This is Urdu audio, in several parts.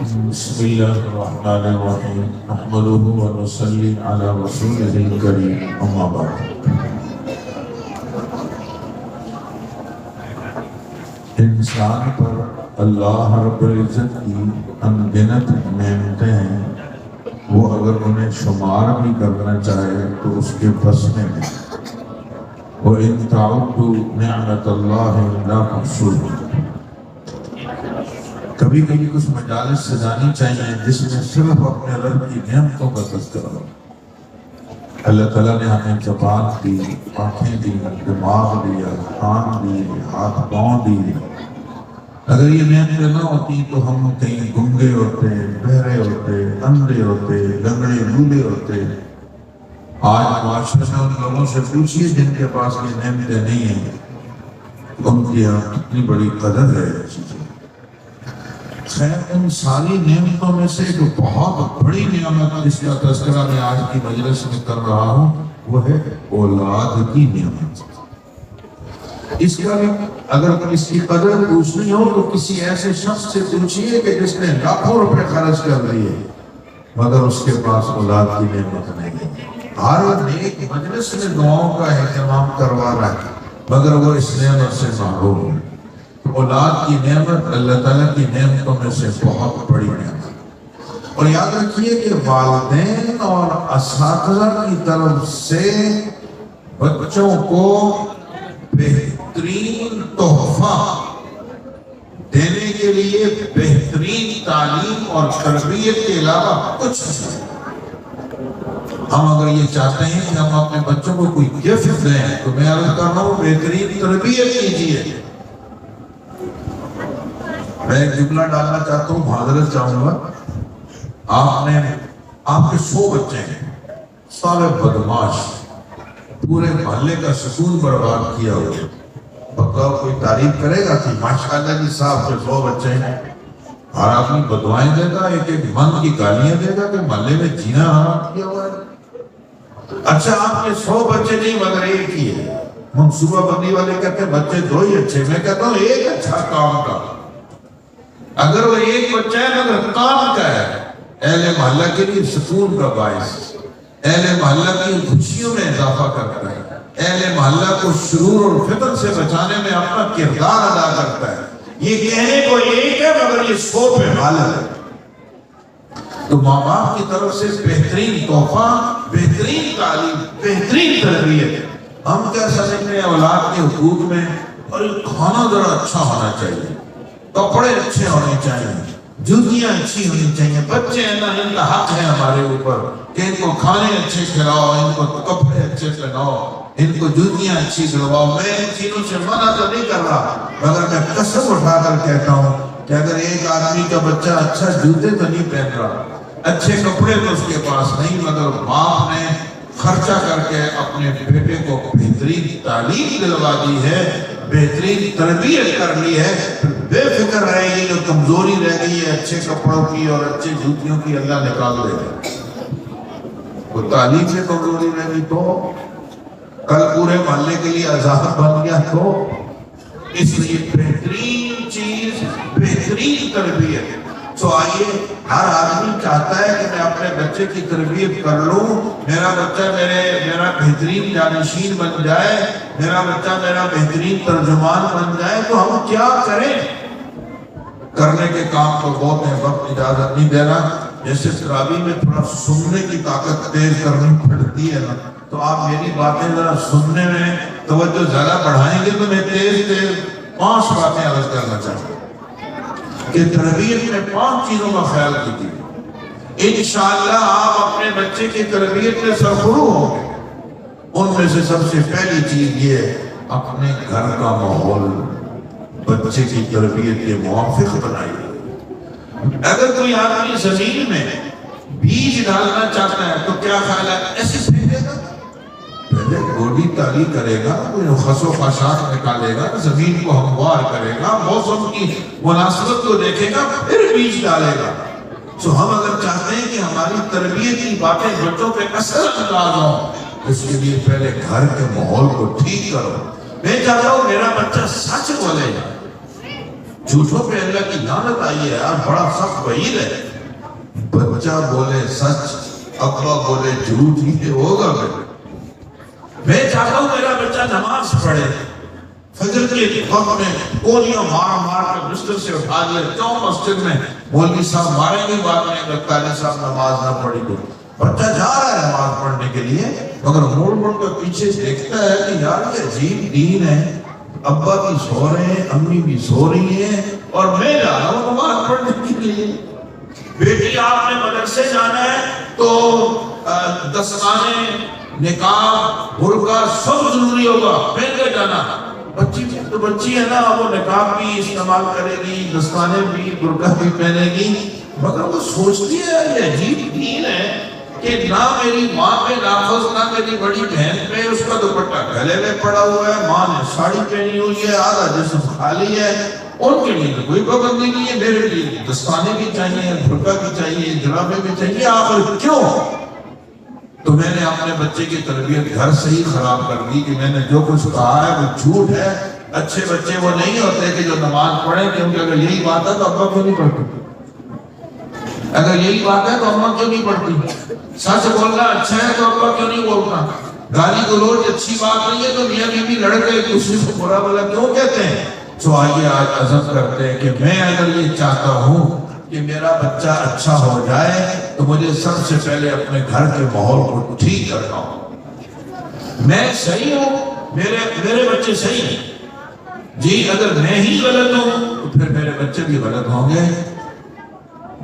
بسم الله الرحمن الرحيم نحمده ونصلي على رسوله الكريم أما بعد انسان پر اللہ رب العزت کی انگنت نعمتیں ہیں، وہ اگر انہیں شمار بھی کرنا چاہے تو اس کے بس میں نہیں۔ وَإِن تَعُدُّوا نِعْمَةَ اللَّهِ لَا تُحْصُوهَا۔ کبھی کبھی کچھ مجالس سجانی چاہیے جس میں صرف اپنے رب کی نعمتوں کا تذکرہ ہو۔ اللہ تعالیٰ نے ہمیں زبان دی، آنکھیں دی، دماغ دیا، کان دی، ہاتھ پاؤں دی۔ اگر یہ نعمتیں نہ ہوتی تو ہم کہیں گنگے ہوتے، بہرے ہوتے، اندھے ہوتے، لنگڑے لولے ہوتے۔ آج معاشرے میں ان لوگوں سے پوچھئے جن کے پاس یہ نعمتیں نہیں ہیں، ان کی اتنی بڑی قدر ہے۔ خیر، ان ساری نعمتوں میں سے جو بہت بڑی نعمت جس کا تذکرہ میں آج کی مجلس میں کر رہا ہوں وہ ہے اولاد کی نعمت۔ اس کا اگر اس کی قدر پوچھنی ہو تو کسی ایسے شخص سے پوچھئے کہ جس نے لاکھوں روپے خرچ کر لیے مگر اس کے پاس اولاد کی نعمت نہیں ہے۔ ہر ایک مجلس میں دعاؤں کا اہتمام کروا رہا ہے مگر وہ اس نعمت سے محروم ہے۔ اولاد کی نعمت اللہ تعالیٰ کی نعمتوں میں سے بہت بڑی نعمت۔ اور یاد رکھیے کہ والدین اور اساتذہ کی طرف سے بچوں کو بہترین تحفہ دینے کے لیے بہترین تعلیم اور تربیت کے علاوہ کچھ نہیں۔ ہم اگر یہ چاہتے ہیں کہ ہم اپنے بچوں کو کوئی گفٹ دیں تو میں عرض کر رہا ہوں بہترین تربیت کیجیے۔ میں ایک جملہ ڈالنا چاہتا ہوں، معذرت چاہوں گا۔ آپ کے 100 بچے ہیں، سارے بدماش، پورے محلے کا سکون برباد کیا ہو، پکا کوئی تعریف کرے گا کہ ماشاءاللہ جی صاحب کے 100 بچے ہیں؟ اور آدمی بدوائیں دے گا، ایک ایک من کی گالیاں دے گا کہ محلے میں جینا حرام کیا ہوا ہے۔ اچھا، آپ کے 100 بچے نہیں مگر ایک ہی ہے۔ منصوبہ بندی والے کہتے ہیں بچے 2 ہی اچھے، میں کہتا ہوں ایک اچھا کام کا، اگر وہ ایک بچہ ہے مگر کام کا ہے، اہل محلہ کے لیے سکون کا باعث، اہل محلہ کی خوشیوں میں اضافہ کرتا ہے، اہل محلہ کو شرور اور فتن سے بچانے میں اپنا کردار ادا کرتا ہے۔ یہ کہنے کو ایک ہے مگر یہ 100 پہ غالب ہے۔ تو ماں باپ کی طرف سے بہترین تحفہ، بہترین تعلیم، بہترین تربیت۔ ہم کیا سمجھتے ہیں اولاد کے حقوق میں؟ اور کھانا ذرا اچھا ہونا چاہیے، کپڑے اچھے ہونے چاہیے، جوتیاں اچھی ہونی چاہیے۔ بچے ہیں نا، ان کا حق ہے ہمارے اوپر کہ ان کو کھانے اچھے کھلاؤ، ان کو کپڑے اچھے پہناؤ، ان کو جوتیاں اچھی دلواؤ۔ میں ان چیزوں سے منع تو نہیں کر رہا مگر میں قسم اٹھا کر کہتا ہوں کہ اگر ایک آدمی کا بچہ اچھا جوتے تو نہیں پہن رہا، اچھے کپڑے تو اس کے پاس نہیں، مگر باپ نے خرچہ کر کے اپنے بیٹے کو بہترین تعلیم دلوا دی ہے، بہترین تربیت کر لی ہے، بے فکر رہے گی جو کمزوری رہ گئی ہے اچھے کپڑوں کی اور اچھے جوتیوں کی اللہ نکال دے گا۔ وہ تعلیم سے کمزوری رہ گئی تو کل پورے محلے کے لیے عذاب بن گیا تو اس لیے بہترین چیز، بہترین تربیت۔ تو آئیے، ہر آدمی چاہتا ہے کہ میں اپنے بچے کی تربیت کر لوں، میرا بچہ میرا بہترین جانشین بن جائے، میرا بچہ میرا بہترین ترجمان بن جائے۔ تو ہم کیا کریں؟ کرنے کے کام تو بہت ہیں، وقت اجازت نہیں دے رہا۔ جیسے تراویح میں تھوڑا سننے کی طاقت تیز کرنی پڑتی ہے نا، تو آپ میری باتیں ذرا سننے میں توجہ زیادہ بڑھائیں گے تو میں تیز 5 باتیں عرض کرنا چاہتا ہوں کہ تربیت میں 5 چیزوں کا خیال کیجیے۔ انشاءاللہ آپ اپنے بچے کی تربیت میں سرخرو ہوں گے۔ ان میں سے سب سے پہلی چیز یہ ہے اپنے گھر کا ماحول بچے کی تربیت کے موافق بنائیے۔ اگر کوئی آدمی زمین میں بیج ڈالنا چاہتا ہے تو کیا خیال ہے؟ ایسے پھینکے گا؟ پہلے گوڈی تالی کرے گا، کوئی خس و خاشاک نکالے گا، زمین کو ہموار کرے گا، موسم کی مناسبت کو دیکھے گا، پھر بیج ڈالے گا۔ تو ہم اگر چاہتے ہیں کہ ہماری تربیت کی باتیں بچوں پہ اثر انداز ہوں، اس کے لیے پہلے گھر کے ماحول کو ٹھیک کرو۔ میں چاہتا ہوں میرا بچہ سچ بولے گا، جھوٹوں پہ اللہ کی لعنت آئی ہے یار، بڑا سخت وعید ہے۔ بچہ بولے سچ، ابا بولے جھوٹ، یہ ہوگا پھر؟ میں چاہتا ہوں میرا بچہ نماز پڑھے، فجر کے وقت میں گولیاں مار مار کے بستر سے اٹھا دیا، کیوں مسجد میں مولوی صاحب ماریں گے بعد میں اگر قاری صاحب نماز نہ پڑھی تو؟ بچہ جا رہا ہے نماز پڑھنے کے لیے، مگر مڑ مڑ کے پیچھے دیکھتا ہے کہ یار یہ عجیب دین ہے، ابا بھی سو رہے ہیں، امی بھی سو رہی ہیں، اور میں جا رہا ہوں نماز پڑھنے کے لیے۔ بیٹی آپ نے مدرسے جانا ہے تو دستانے، نقاب، برقع سب ضروری ہوگا، پہن کے جانا۔ بچی تو بچی ہے نا، وہ نقاب بھی استعمال کرے گی، دستانے بھی، برقع بھی پہنے گی، مگر وہ سوچتی ہے یہ عجیب دین ہے کہ نہ میری ماں پہ نافذ، نہ میری بڑی بہن پہ، اس کا دوپٹہ گلے میں پڑا ہوا ہے، ماں نے ساڑی پہنی ہوئی ہے، آدھا جسم خالی ہے، ان کے لیے کوئی پابندی نہیں ہے، میرے لیے دستانے بھی چاہیے، برقع بھی چاہیے، جرابیں بھی چاہیے، آخر کیوں؟ تو میں نے اپنے بچے کی تربیت گھر سے ہی خراب کر دی کہ میں نے جو کچھ کہا ہے وہ جھوٹ ہے۔ اچھے بچے وہ نہیں ہوتے کہ جو نماز پڑھیں، کیونکہ اگر یہی بات ہے تو ابا کیوں نہیں پڑھتے؟ اگر یہی بات ہے تو اماں کیوں نہیں پڑھتی؟ سچ بولنا اچھا ہے تو ابا کیوں نہیں بولتا؟ گالی گلوچ اچھی بات نہیں ہے تو میاں بیوی لڑ کے ایک دوسرے کو برا بھلا کیوں کہتے ہیں؟ تو آئیے آج عزم کرتے ہیں کہ میں اگر یہ چاہتا ہوں کہ میرا بچہ اچھا ہو جائے تو مجھے سب سے پہلے اپنے گھر کے ماحول کو ٹھیک کرنا ہو۔ میں صحیح ہوں، میرے بچے صحیح ہیں جی، اگر میں ہی غلط ہوں تو پھر میرے بچے بھی غلط ہوں گے۔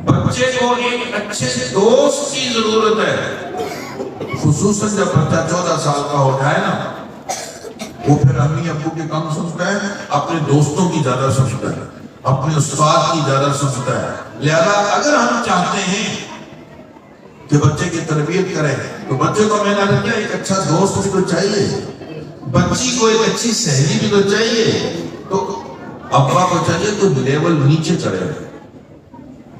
بچے کو ایک اچھے دوست کی ضرورت ہے، خصوصاً جب بچہ 14 سال کا ہو جائے نا، وہ پھر امی ابو کی کم سنتا ہے، اپنے دوستوں کی زیادہ سنتا ہے، اپنے استاد کی زیادہ سنتا ہے۔ لہذا اگر ہم چاہتے ہیں کہ بچے کی تربیت کریں تو بچے کو میں نے کیا ایک اچھا دوست بھی تو چاہیے، بچی کو ایک اچھی سہیلی بھی تو چاہیے، تو ابا کو چاہیے تو لیول نیچے چڑھے،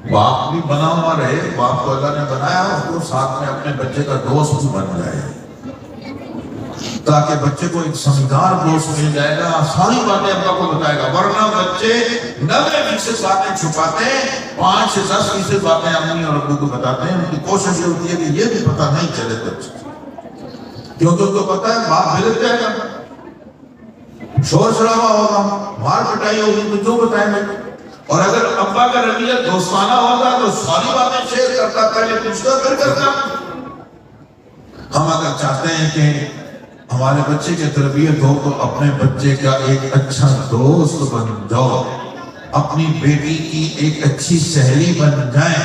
باپ بھی بنا ہوا رہے، باپ کو اللہ نے بنایا اس کو ساتھ میں اپنے بچے کا دوست بھی بن جائے، تاکہ بچے کو ایک سمجھدار دوست مل جائے گا، ساری باتیں ابا کو بتائے گا۔ ورنہ بچے 90% باتیں چھپاتے ہیں، 5 سے 10% باتیں امی اور ابو کو بتاتے ہیں۔ ان کی کوشش یہ ہوتی ہے کہ یہ بھی پتہ نہیں چلے بچے، کیونکہ ان کو پتہ ہے باپ بھڑک جائے گا، شور شرابہ ہوگا، مار پٹائی ہوگی تو جو بتائیں گے۔ اور اگر ابا کا رویہ دوستانہ ہوگا تو ساری باتیں شیئر کرتا، پہلے پوچھتا پھر کرتا۔ ہم اگر چاہتے ہیں کہ ہمارے بچے کی تربیت ہو تو اپنے بچے کا ایک اچھا دوست بن جاؤ، اپنی بیٹی کی ایک اچھی سہیلی بن جائیں۔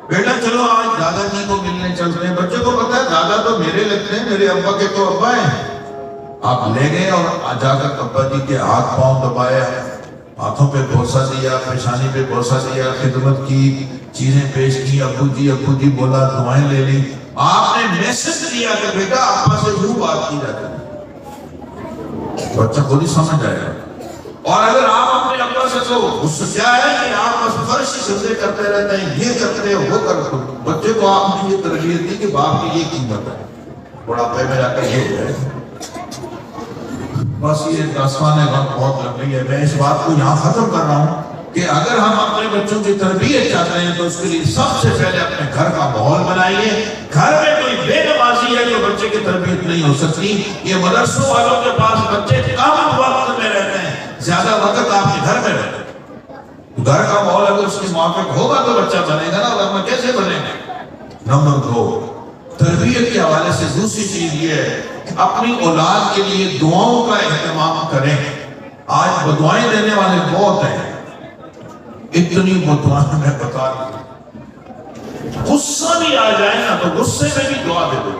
بیٹا چلو آج دادا جی کو ملنے چلتے ہیں، بچے کو پتا ہے دادا تو میرے لگتے ہیں، میرے ابا کے تو ابا ہیں۔ آپ لے گئے اور جا کر ابا جی کے ہاتھ پاؤں دبایا، ہاتھوں پہ بوسہ دیا، پیشانی پہ بوسہ دیا، خدمت کی، چیزیں پیش کی، ابو جی بولا، دعائیں لے لی۔ آپ نے میسج دیا کہ بیٹا ابا سے یوں بات کی جاتی ہے، بچہ خود ہی سمجھ آئے گا۔ اور اگر آپ اپنے ابا سے تو غصہ کیا ہے کہ آپ بس فرشی سجدے کرتے رہتے ہیں، یہ کرتے ہیں وہ کرتے ہیں، بچے کو آپ نے یہ تربیت دی کہ باپ کی یہ قیمت ہے، بڑھاپے میں جا کر یہ ہے۔ بس یہ داستان وقت بہت لمبی ہے، میں اس بات کو یہاں ختم کر رہا ہوں کہ اگر ہم اپنے بچوں کی تربیت چاہتے ہیں تو اس کے لیے سب سے پہلے اپنے گھر کا ماحول بنائیے۔ گھر میں کوئی بے نمازی ہے تو بچے کی تربیت نہیں ہو سکتی۔ یہ مدرسوں والوں کے پاس بچے کم وقت میں رہتے ہیں، زیادہ وقت آپ کے گھر میں رہتے ہیں۔ گھر کا ماحول اگر اس کے موافق ہوگا تو بچہ بنے گا نا، ورنہ کیسے بنے گا؟ نمبر 2، تربیت کے حوالے سے دوسری چیز یہ ہے کہ اپنی اولاد کے لیے دعاؤں کا اہتمام کریں۔ آج بدعائیں دینے والے بہت ہیں، اتنی بدعائیں میں بتا دوں، غصہ بھی آ جائے نا تو غصے میں بھی دعا دے دو۔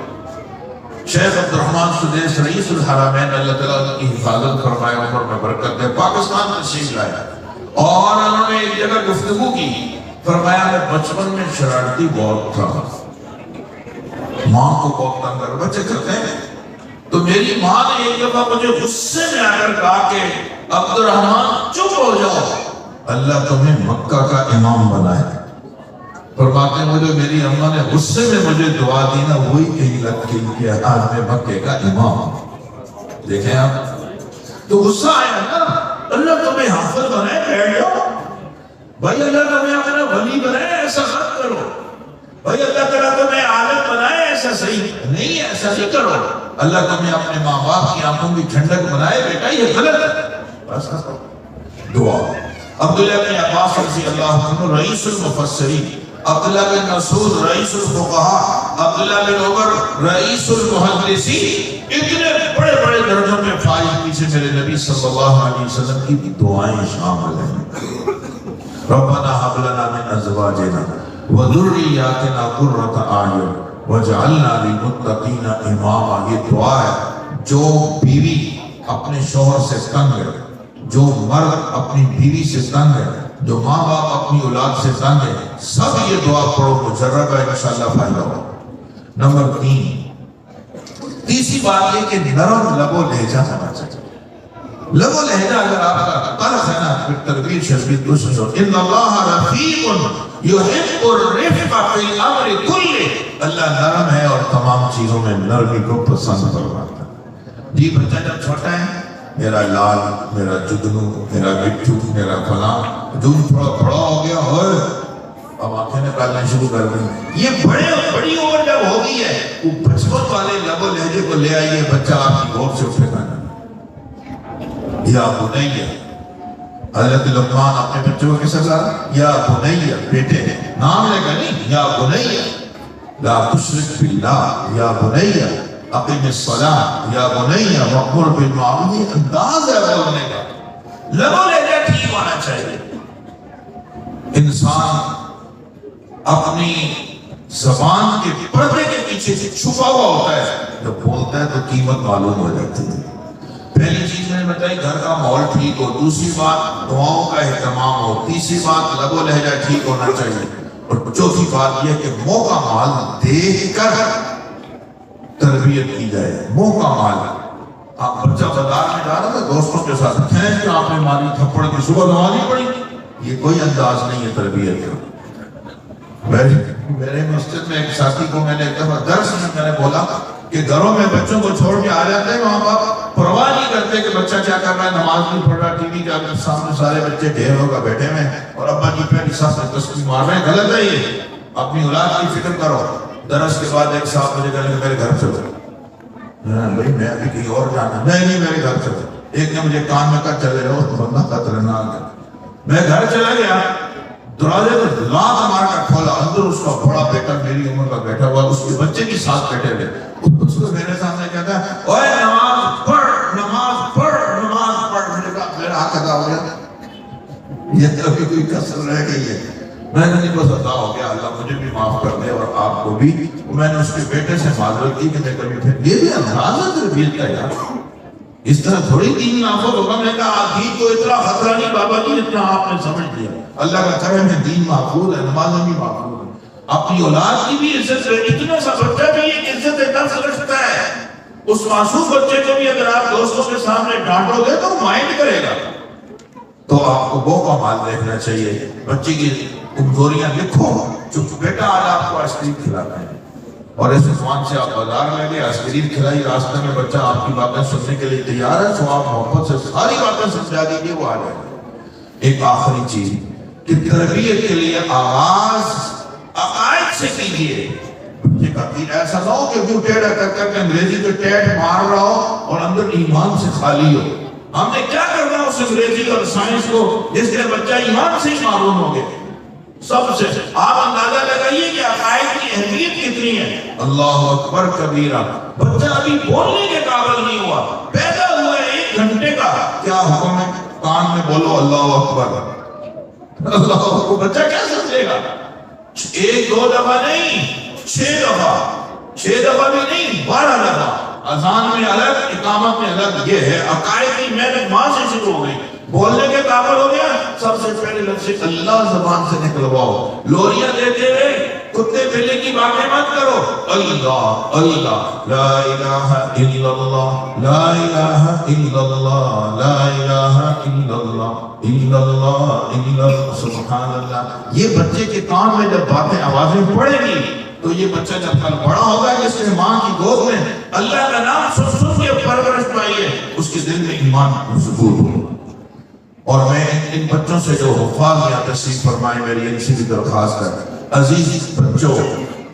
شیخ عبدالرحمن سدیس رئیس الحرمین اللہ تعالیٰ کی حفاظت فرمائے، عمر میں برکت دے، پاکستان تشریف لائے اور انہوں نے ایک جگہ گفتگو کی، فرمایا میں بچپن میں شرارتی بہت تھا، ماں کو بہت تنگ کر، بچے کرتے ہیں، تو میری ماں نے ایک دفعہ مجھے غصے میں آ کر کہا کہ عبدالرحمن چپ ہو جاؤ، اللہ تمہیں مکہ کا امام بنائے۔ فرماتے ہیں مجھے میری اماں نے غصے میں مجھے دعا دی نا، وہی کہیں لگ گئی کہ آج میں مکے کا امام۔ دیکھیں آپ، تو غصہ آیا نا اللہ تمہیں حافظ بنائے بیٹھ جاؤ، بھائی اللہ تمہیں اپنا ولی بنائے ایسا مت کرو، بھائی اللہ تعالیٰ تمہیں عالم بنائے ایسا صحیح نہیں ہے، ایسا نہیں کرو، اللہ تمہیں اپنے ماں باپ کی آنکھوں کی ٹھنڈک بنائے بیٹا یہ غلط ہے، بس دعا۔ عبداللہ بن عباس رضی اللہ عنہ رئیس المفسرین، عبداللہ بن مسعود رئیس الفقہاء، عبداللہ بن عمر رئیس المحدثین، اتنے بڑے بڑے درجوں میں فائز پیچھے میرے نبی صلی اللہ علیہ وسلم کی دعائیں شامل ہیں۔ ربنا هب لنا من ازواجنا وذریاتنا قرۃ اعین واجعلنا للمتقین اماما، یہ دعا ہے جو بیوی اپنے شوہر سے تنگ ہے، جو مرد اپنی بیوی سے تنگ ہے، جو ماں باپ اپنی اولاد سے تنگ ہے، سب یہ دعا پڑھو، مجرب ہے انشاءاللہ فائدہ ہو۔ نمبر 3، تیسری بات یہ کہ نرم لب و لہجہ ہونا چاہیے۔ لب و لہجہ اگر آپ کا طرف ہے نا، پھر تربیت شربیت کچھ نہیں ہوتی۔ ان اللہ رفیق یحب الرفق فی الامر کلہ، اللہ نرم ہے اور تمام چیزوں میں نرمی کو پسند فرماتا ہے۔ جی بچہ جب چھوٹا ہے، میرا لال، میرا جگنو، میرا گٹھو، میرا فلاں، جون تھوڑا بڑا ہو گیا ہوئے اب آنکھیں نکالنا شروع کر دیں، یہ بڑی عمر جب ہوگی ہے، وہ بچپن والے لب و لہجے کو لے آئیے، بچہ آپ کی گود سے اٹھے گا۔ یا بنیہ، حضرت لقمان اپنے بچوں کو کیسا کہا؟ یا بنیہ، بیٹے نام لے کر نہیں، یا بنیہ لا تشرک باللہ، یا بنیہ اقیم الصلاۃ، یا بنیہ وامر بالمعروف، یہ انداز ہے بولنے کا، لب و لہجہ ٹھیک ہونا چاہیے۔ انسان اپنی زبان کے پردے کے پیچھے سے چھپا ہوا ہوتا ہے، جب بولتا ہے تو قیمت معلوم ہو جاتی ہے۔ پہلی چیز میں نے بتائی گھر کا ماحول ٹھیک ہو، دوسری بات دعاؤں کا اہتمام ہو، تیسری بات لب و لہجہ ٹھیک ہونا چاہیے، اور چوتھی بات یہ کہ موقع مال دیکھ کر تربیت کی جائے۔ موقع مال، آپ بچہ بازار میں جا رہا تھا دوستوں کے ساتھ، کھینچ کے آپ نے ماری تھپڑ کی، صبح نماز نہیں پڑھی، یہ کوئی انداز نہیں ہے تربیت کا۔ میرے مسجد میں ایک ساتھی کو میں نے ایک دفعہ درس میں نے بولا کہ گھروں میں بچوں کو چھوڑ کے آ جاتے ہیں، وہاں باپ پرواہ نہیں کرتے کہ بچہ کیا کر رہا ہے، نماز نہیں پڑھ رہا، ٹی وی کے سامنے سارے بچے ڈھیر ہوگا بیٹھے ہوئے اور ابا جی پہ نصاب سے تسبیح مار رہے ہیں، غلط ہے یہ۔ اپنی اولاد کی فکر کرو۔ درس کے بعد ایک صاحب مجھے کہنے کہ میرے گھر چلو، بھائی میں ابھی کہیں اور جانا، نہیں میرے گھر چلو۔ ایک نے مجھے کان میں کہا چلے جاؤ، بندہ خطرناک ہے۔ میں گھر چلا گیا، دروازے پر لات مار کر کھولا، اندر اس کا بڑا بیٹا میری عمر کا بیٹھا ہوا، اس کے بچے کے ساتھ بیٹھے ہوئے، اس کو میرے سامنے کہتا ہے اوے نماز پڑھ نماز پڑھ نماز پڑھ۔ میں نے کہا میرا ہاتھ ادا ہو گیا، یہ تو کوئی کسر رہ گئی ہے۔ میں نے نہیں بس ادا ہو گیا، اللہ مجھے بھی معاف کر دے اور آپ کو بھی۔ میں نے اس کے بیٹے سے معذرت کی کہ میں کبھی پھر، یہ بھی انداز ہے تربیت کا یار، اس طرح تھوڑی دین نافذ ہوگا۔ میں نے کہا دین کو اتنا خطرہ نہیں بابا جی جتنا آپ نے سمجھ لیا، اللہ کا کرم ہے، دین محفوظ ہے، نمازیں بھی محفوظ ہے، اپنی اولاد کی بھی عزت ہے۔ اتنا سا بچہ بھی ایک عزت نفس رکھتا ہے، اس معصوم بچے کو بھی اگر آپ دوستوں کے سامنے ڈانٹو گے تو مائنڈ کرے گا۔ تو آپ کو وہ کا مال دیکھنا چاہیے، بچے کی کمزوریاں لکھو۔ چونکہ بیٹا آج آپ کو آئس کریم کھلاتا ہے اور اس زبان سے آپ بازار میں گئے، آئس کریم کھلائی، راستے میں بچہ آپ کی باتیں سننے کے لیے تیار ہے، تو آپ محبت سے ساری باتیں سمجھا دیجیے، وہ آ جائے گا۔ ایک آخری چیز کہ تربیت کے لیے آغاز عقائد سے کیجیے۔ بچے کا دین ایسا نہ ہو کہ وہ ٹیڑھا کر کر کے انگریزی کے ٹیٹ مار رہا ہو اور اندر ایمان سے خالی ہو۔ ہم نے کیا کرنا اس انگریزی اور سائنس کو جس سے بچہ ایمان سے معلوم ہو گئے۔ سب سے آپ اندازہ لگائیے کہ عقائد کی اہمیت کتنی ہے۔ اللہ اکبر کبیرہ، بچہ ابھی بولنے کے قابل نہیں ہوا، پیدا ہوا ہے 1 گھنٹے کا، کیا حکم ہے؟ کان میں بولو اللہ اکبر، اللہ اکبر۔ بچہ کیا سمجھے گا؟ 1-2 دفعہ نہیں، 6 دفعہ، 6 دفعہ بھی نہیں، 12 دفعہ۔ اذان میں الگ، اقامت میں الگ۔ یہ ہے عقائد کی محنت وہاں سے شروع ہو گئی۔ بولنے کے قابل ہو گیا، سب سے پہلے لفظ اللہ زبان سے نکلواؤ۔ لوریاں دیتے ہوئے کتے بلے کی باتیں مت کرو۔ اللہ اللہ، لا الہ الا اللہ، لا الہ الا اللہ، لا الہ الا اللہ، الا اللہ الا اللہ، سبحان اللہ۔ یہ بچے کے کان میں جب باتیں آوازیں پڑے گی تو یہ بچہ جب کل بڑا ہوگا، جس نے ماں کی گود میں اللہ کا نام سن سن کے پرورش پائی ہے، اس کے دل میں ایمان ضبوط ہوگا۔ اور میں ان بچوں سے جو حفاظ یا تشریف فرمائے میری ان سے بھی درخواست ہے، عزیز بچوں،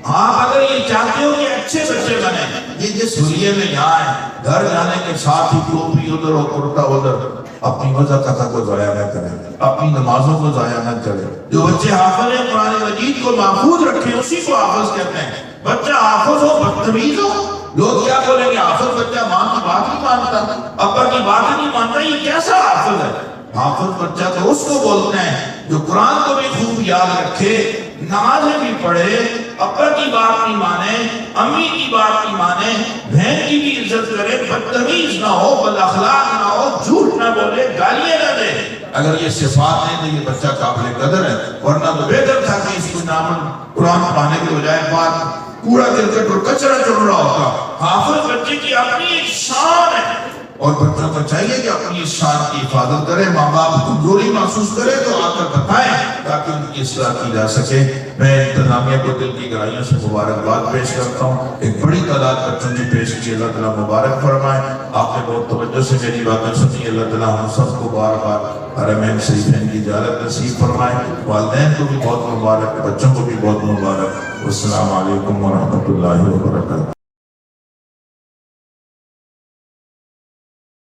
آپ اگر یہ چاہتے ہو کہ اچھے بچے بنے، یہ جس حلیے میں یہاں ہے، گھر جانے کے ساتھ ہی ٹوپی ادھر اور کرتا ادھر، اپنی وضاحت کو ضائع نہ کریں، اپنی نمازوں کو ضائع نہ کریں۔ جو بچے حافظ ہیں قرآن مجید کو محفوظ رکھیں، اسی کو حافظ کہتے ہیں۔ بچہ حافظ ہو بدتمیز ہو، لوگ کیا بولیں گے؟ حافظ بچہ ماں کی بات نہیں مانتا، ابا کی بات نہیں مانتا، یہ کیسا حافظ ہے؟ حافظ بچہ تو اس کو بولتے ہیں جو قرآن کو بھی خوب یاد رکھے، نمازیں بھی پڑھے، ابا کی بات نہیں مانے، امی کی بات نہیں مانے، بہن کی بھی عزت کرے، بدتمیز نہ ہو، بد اخلاق نہ ہو، جھوٹ نہ بولے، گالیاں نہ دے۔ اگر یہ صفات ہیں تو یہ بچہ قابل قدر ہے، ورنہ تو بہتر تھا کہ اس کو نام قرآن پڑھانے کے بجائے بات کوڑا کرکٹ اور کچرا چڑھ رہا ہوتا۔ حافظ بچے کی اپنی ایک شان ہے، اور بچوں کو چاہیے کہ اپنی اس شان کی حفاظت کرے، ماں باپ کمزوری محسوس کرے تو آ کر بتائیں تاکہ ان کی اصلاح کی جا سکے۔ میں انتظامیہ کو دل کی گہرائیوں سے مبارکباد پیش کرتا ہوں، ایک بڑی تعداد بچوں کی پیش کی، اللہ تعالیٰ مبارک فرمائے۔ آپ نے بہت توجہ سے میری باتیں سنی، اللہ تعالیٰ ہم سب کو بار بار حرمین شریفین کی زیارت نصیب فرمائے، والدین کو بھی بہت مبارک، بچوں کو بھی بہت مبارک۔ والسلام علیکم ورحمۃ اللہ وبرکاتہ۔